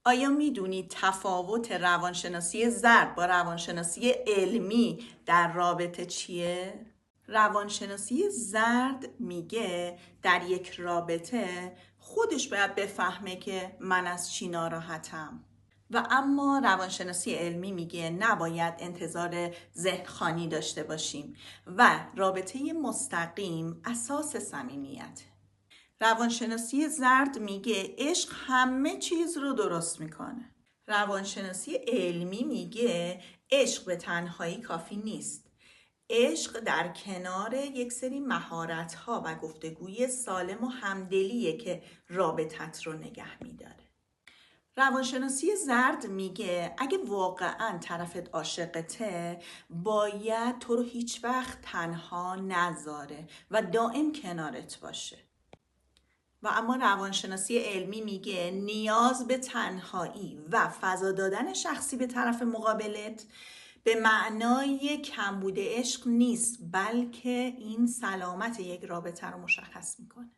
آیا میدونید تفاوت روانشناسی زرد با روانشناسی علمی در رابطه چیه؟ روانشناسی زرد میگه در یک رابطه خودش باید بفهمه که من از چی ناراحتم، و اما روانشناسی علمی میگه نباید انتظار ذهن‌خوانی داشته باشیم و رابطه مستقیم اساس صمیمیت. روانشناسی زرد میگه عشق همه چیز رو درست میکنه. روانشناسی علمی میگه عشق به تنهایی کافی نیست. عشق در کنار یک سری مهارت‌ها و گفتگوی سالم و همدلیه که رابطت رو نگه میداره. روانشناسی زرد میگه اگه واقعا طرفت عاشقته باید تو رو هیچ وقت تنها نذاره و دائم کنارت باشه. و اما روانشناسی علمی میگه نیاز به تنهایی و فضا دادن شخصی به طرف مقابلت به معنای کمبود عشق نیست، بلکه این سلامت یک رابطه رو مشخص میکنه.